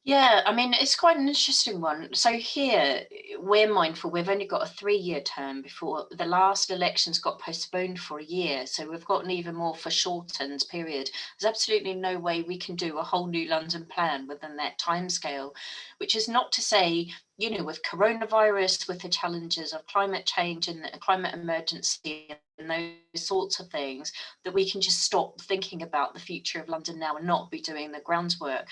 Yeah, I mean, it's quite an interesting one. So here, we're mindful, we've only got a 3-year term before the last elections got postponed for a year. So we've got an even more foreshortened period. There's absolutely no way we can do a whole new London plan within that timescale, which is not to say, with coronavirus, with the challenges of climate change and the climate emergency and those sorts of things, that we can just stop thinking about the future of London now and not be doing the groundwork.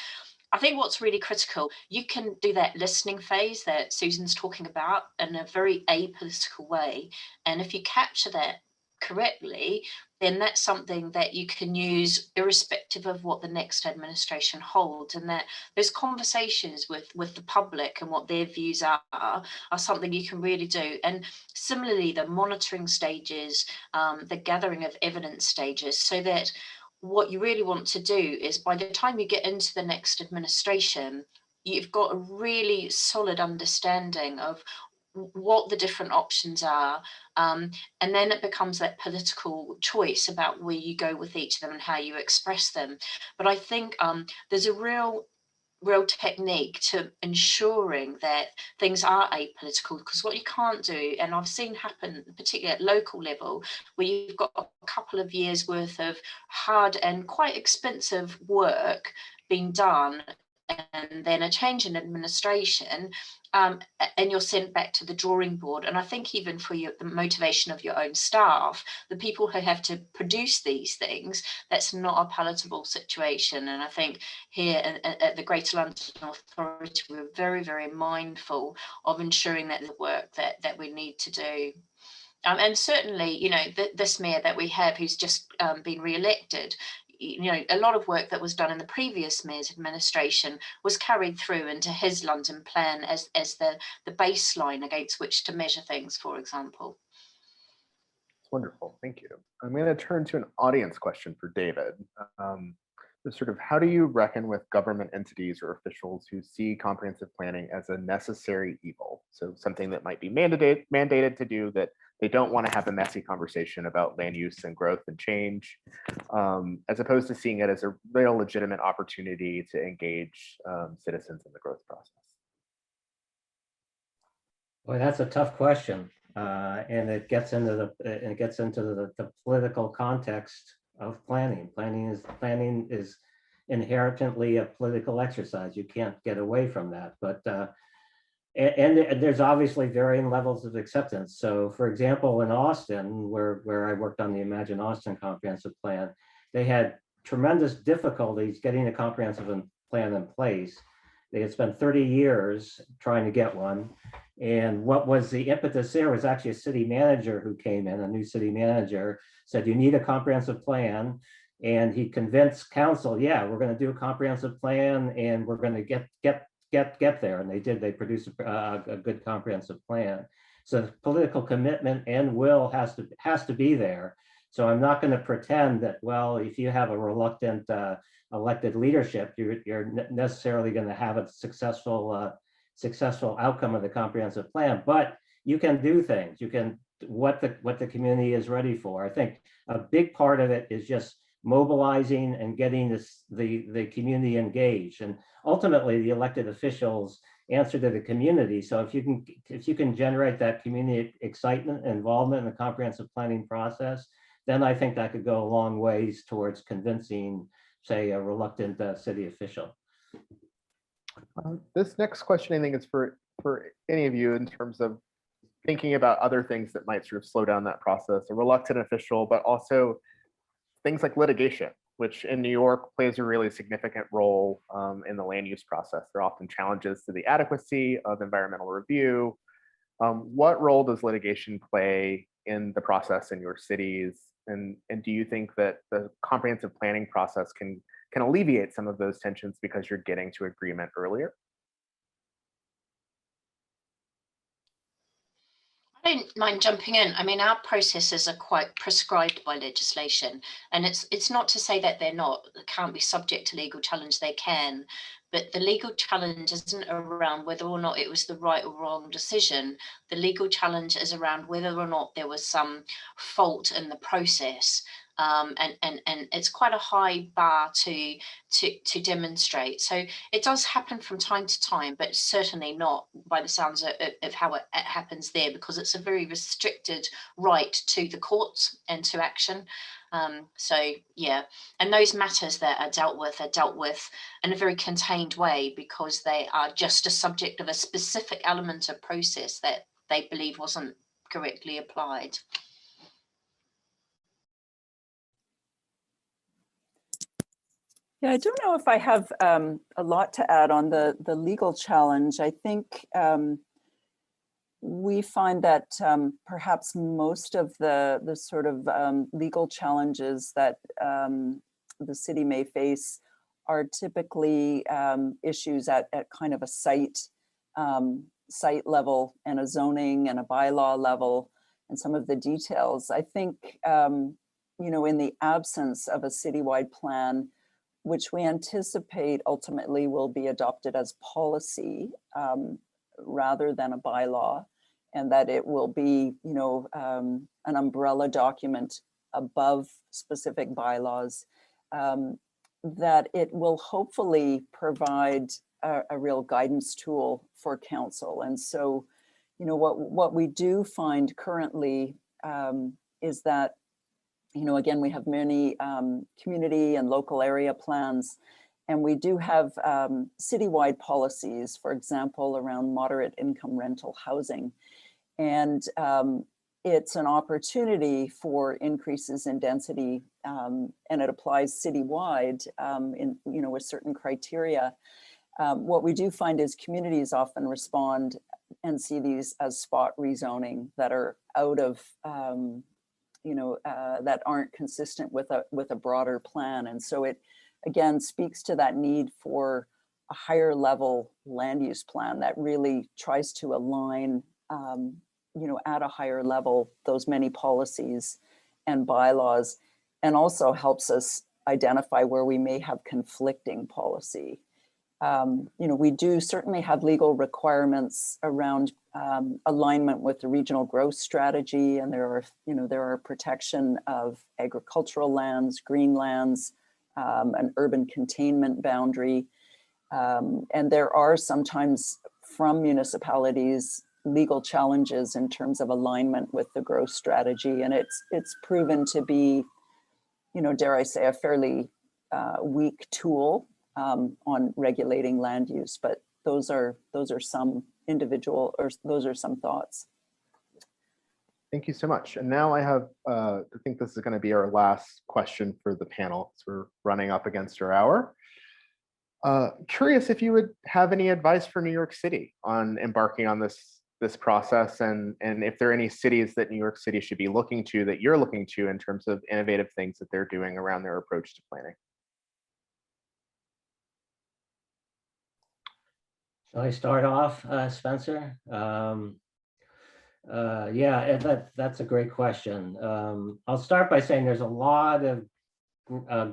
I think what's really critical, you can do that listening phase that Susan's talking about in a very apolitical way. And if you capture that correctly, then that's something that you can use irrespective of what the next administration holds. And that those conversations with the public and what their views are something you can really do. And similarly, the monitoring stages, the gathering of evidence stages, so that what you really want to do is, by the time you get into the next administration, you've got a really solid understanding of what the different options are, and then it becomes that political choice about where you go with each of them and how you express them. But I think there's a real technique to ensuring that things are apolitical, because what you can't do, and I've seen happen particularly at local level, where you've got a couple of years worth of hard and quite expensive work being done, and then a change in administration, and you're sent back to the drawing board. And I think even for the motivation of your own staff, the people who have to produce these things, that's not a palatable situation. And I think here at the Greater London Authority, we're very, very mindful of ensuring that the work that we need to do. And certainly, this mayor that we have, who's just been re-elected, a lot of work that was done in the previous mayor's administration was carried through into his London plan as the baseline against which to measure things, for example. It's wonderful, thank you. I'm going to turn to an audience question for David. Sort of, how do you reckon with government entities or officials who see comprehensive planning as a necessary evil? So something that might be mandated to do, that they don't want to have a messy conversation about land use and growth and change, as opposed to seeing it as a real legitimate opportunity to engage citizens in the growth process? Boy, that's a tough question, and it gets into the political context planning. Planning is inherently a political exercise. You can't get away from that. But and there's obviously varying levels of acceptance. So, for example, in Austin, where I worked on the Imagine Austin comprehensive plan, they had tremendous difficulties getting a comprehensive plan in place. They had spent 30 years trying to get one. And what was the impetus there was actually a city manager who came in, a new city manager, said, you need a comprehensive plan. And he convinced council, yeah, we're going to do a comprehensive plan and we're going to get there. And they did, they produced a good comprehensive plan. So the political commitment and will has to be there. So I'm not going to pretend that, well, if you have a reluctant elected leadership, you're necessarily going to have a successful outcome of the comprehensive plan. But you can do things. You can what the community is ready for. I think a big part of it is just mobilizing and getting the community engaged, and ultimately the elected officials answer to the community. So if you can generate that community excitement and involvement in the comprehensive planning process, then I think that could go a long ways towards convincing, say, a reluctant city official. This next question, I think, is for any of you in terms of thinking about other things that might sort of slow down that process, a reluctant official, but also things like litigation, which in New York plays a really significant role in the land use process. There are often challenges to the adequacy of environmental review. What role does litigation play in the process in your cities? And do you think that the comprehensive planning process can alleviate some of those tensions because you're getting to agreement earlier? I don't mind jumping in. I mean, our processes are quite prescribed by legislation, and it's not to say that they can't be subject to legal challenge. They can, but the legal challenge isn't around whether or not it was the right or wrong decision. The legal challenge is around whether or not there was some fault in the process. And it's quite a high bar to demonstrate. So it does happen from time to time, but certainly not by the sounds of how it happens there, because it's a very restricted right to the courts and to action. So yeah, and those matters that are dealt with in a very contained way, because they are just a subject of a specific element of process that they believe wasn't correctly applied. Yeah, I don't know if I have a lot to add on the legal challenge. I think we find that perhaps most of the sort of legal challenges that the city may face are typically issues at kind of a site level and a zoning and a bylaw level and some of the details. I think, you know, in the absence of a citywide plan, which we anticipate ultimately will be adopted as policy rather than a bylaw, and that it will be, you know, an umbrella document above specific bylaws, that it will hopefully provide a real guidance tool for council. And so, you know, what we do find currently is that, you know, again, we have many community and local area plans, and we do have citywide policies, for example, around moderate income rental housing. And it's an opportunity for increases in density, and it applies citywide in, you know, with certain criteria. What we do find is communities often respond and see these as spot rezoning that are out of, you know, that aren't consistent with a broader plan. And so it, again, speaks to that need for a higher level land use plan that really tries to align, you know, at a higher level, those many policies and bylaws, and also helps us identify where we may have conflicting policy. You know, we do certainly have legal requirements around alignment with the regional growth strategy, and there are, you know, there are protection of agricultural lands, green lands, an urban containment boundary, and there are sometimes from municipalities legal challenges in terms of alignment with the growth strategy, and it's proven to be, you dare I say, a fairly weak tool on regulating land use. But those are some individual, or those are some thoughts. Thank you so much. And now I think this is going to be our last question for the panel, so we're running up against our hour. Curious if you would have any advice for New York City on embarking on this process, and if there are any cities that New York City should be looking to, that you're looking to, in terms of innovative things that they're doing around their approach to planning. Shall I start off, Spencer? Yeah, that's a great question. I'll start by saying there's a lot of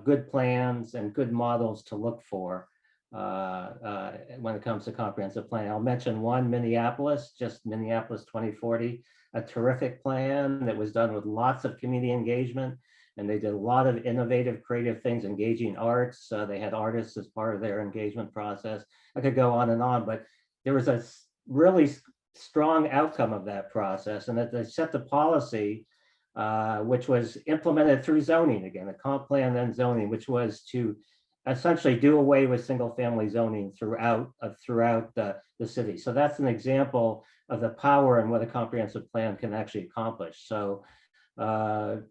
good plans and good models to look for when it comes to comprehensive planning. I'll mention one, Minneapolis 2040, a terrific plan that was done with lots of community engagement, and they did a lot of innovative, creative things, engaging arts. They had artists as part of their engagement process. I could go on, but there was a really strong outcome of that process, and that they set the policy, which was implemented through zoning again, a comp plan then zoning, which was to essentially do away with single family zoning throughout the city. So that's an example of the power and what a comprehensive plan can actually accomplish. So I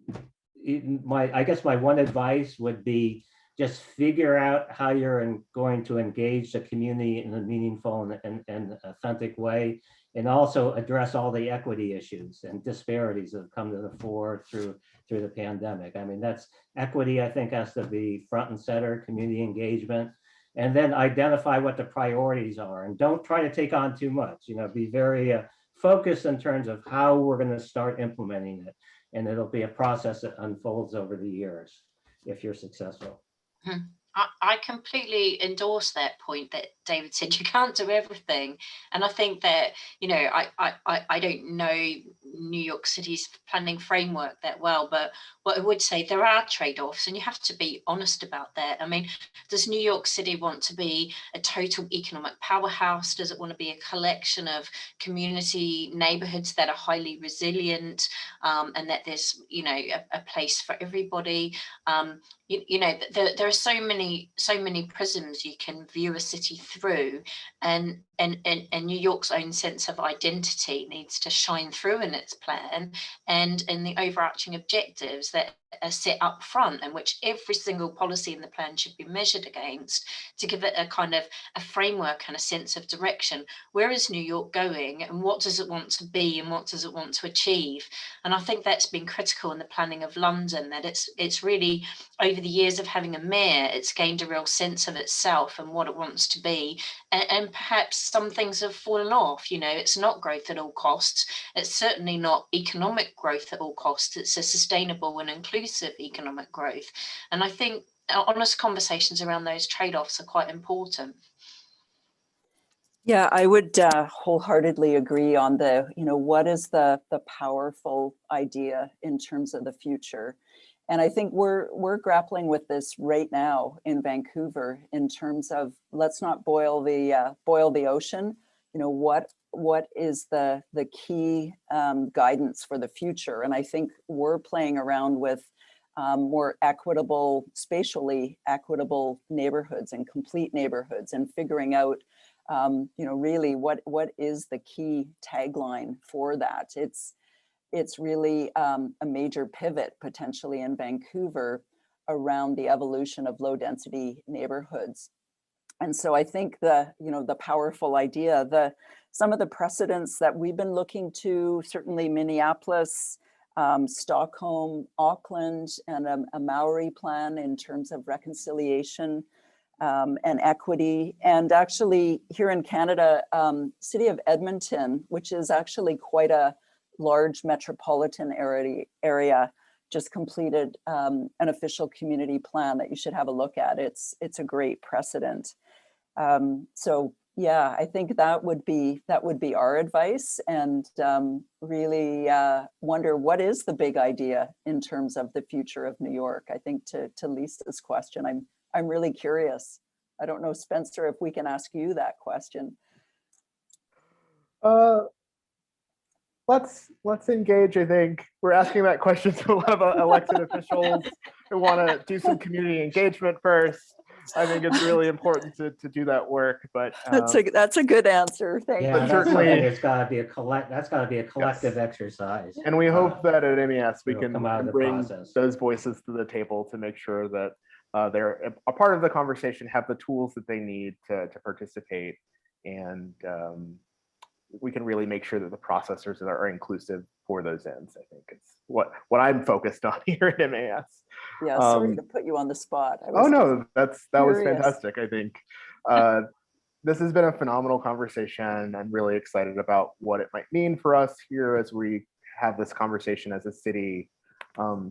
guess my one advice would be just figure out how you're going to engage the community in a meaningful and authentic way, and also address all the equity issues and disparities that have come to the fore through the pandemic. I mean, that's equity, I think, has to be front and center, community engagement, and then identify what the priorities are, and don't try to take on too much. Be very focused in terms of how we're going to start implementing it, and it'll be a process that unfolds over the years if you're successful. I completely endorse that point that David said. You can't do everything. And I think that, I don't know New York City's planning framework that well, but what I would say, there are trade-offs, and you have to be honest about that. I mean, does New York City want to be a total economic powerhouse? Does it want to be a collection of community neighborhoods that are highly resilient, and that there's, a place for everybody? There are so many prisms you can view a city through, and New York's own sense of identity needs to shine through in its plan, and in the overarching objectives that are set up front, and which every single policy in the plan should be measured against, to give it a kind of a framework and a sense of direction. Where is New York going, and what does it want to be, and what does it want to achieve? And I think that's been critical in the planning of London, that it's really, over the years of having a mayor, it's gained a real sense of itself and what it wants to be. And perhaps some things have fallen off. It's not growth at all costs. It's certainly not economic growth at all costs. It's a sustainable and inclusive economic growth. And I think honest conversations around those trade-offs are quite important. Yeah, I would wholeheartedly agree on what is the powerful idea in terms of the future. And I think we're grappling with this right now in Vancouver in terms of, let's not boil the ocean. What is the key guidance for the future? And I think we're playing around with more spatially equitable neighborhoods and complete neighborhoods, and figuring out really what is the key tagline for that. It's really a major pivot potentially in Vancouver around the evolution of low density neighborhoods. And so I think the powerful idea, some of the precedents that we've been looking to, certainly Minneapolis, Stockholm, Auckland, and a Maori plan in terms of reconciliation and equity. And actually here in Canada, City of Edmonton, which is actually quite a large metropolitan area, just completed an official community plan that you should have a look at. It's a great precedent. So yeah, I think that would be our advice, and really wonder what is the big idea in terms of the future of New York. I think to Lisa's question, I'm really curious. I don't know, Spencer, if we can ask you that question. Let's engage. I think we're asking that question to a lot of elected officials. want to do some community engagement first. I think it's really important to do that work, but That's a good answer. Thank Yeah, you. that's certainly- something that's gotta be a collective exercise. and we hope that at MES we it'll can come out of the bring process. those voices to the table to make sure that they're a part of the conversation, have the tools that they need to participate, and we can really make sure that the processors are inclusive for those ends. I think it's what I'm focused on here at MAS. Yeah, sorry to put you on the spot. Oh no, that was curious. fantastic. I think this has been a phenomenal conversation. I'm really excited about what it might mean for us here as we have this conversation as a city.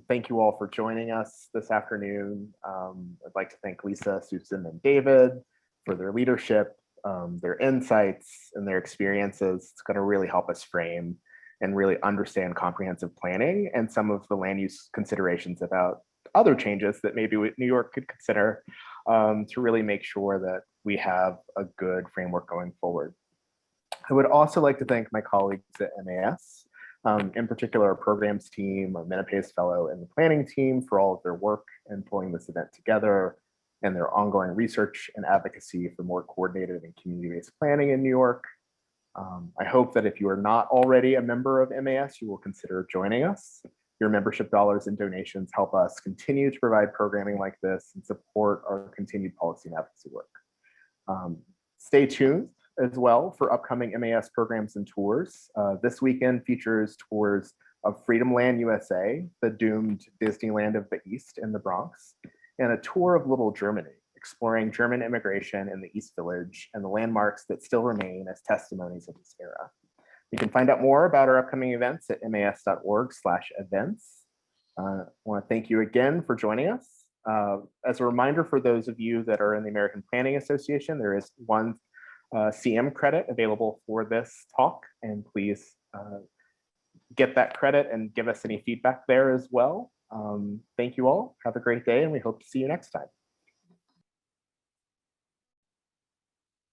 Thank you all for joining us this afternoon. I'd like to thank Lisa, Susan, and David for their leadership, their insights, and their experiences. It's going to really help us frame and really understand comprehensive planning and some of the land use considerations about other changes that maybe New York could consider to really make sure that we have a good framework going forward. I would also like to thank my colleagues at MAS, in particular our programs team, our Menopause Fellow, and the planning team for all of their work in pulling this event together and their ongoing research and advocacy for more coordinated and community-based planning in New York. I hope that if you are not already a member of MAS, you will consider joining us. Your membership dollars and donations help us continue to provide programming like this and support our continued policy and advocacy work. Stay tuned as well for upcoming MAS programs and tours. This weekend features tours of Freedom Land USA, the doomed Disneyland of the East in the Bronx, and a tour of Little Germany, exploring German immigration in the East Village and the landmarks that still remain as testimonies of this era. You can find out more about our upcoming events at mas.org/events. I want to thank you again for joining us. As a reminder for those of you that are in the American Planning Association, there is one CM credit available for this talk, and please get that credit and give us any feedback there as well. Thank you all. Have a great day, and we hope to see you next time.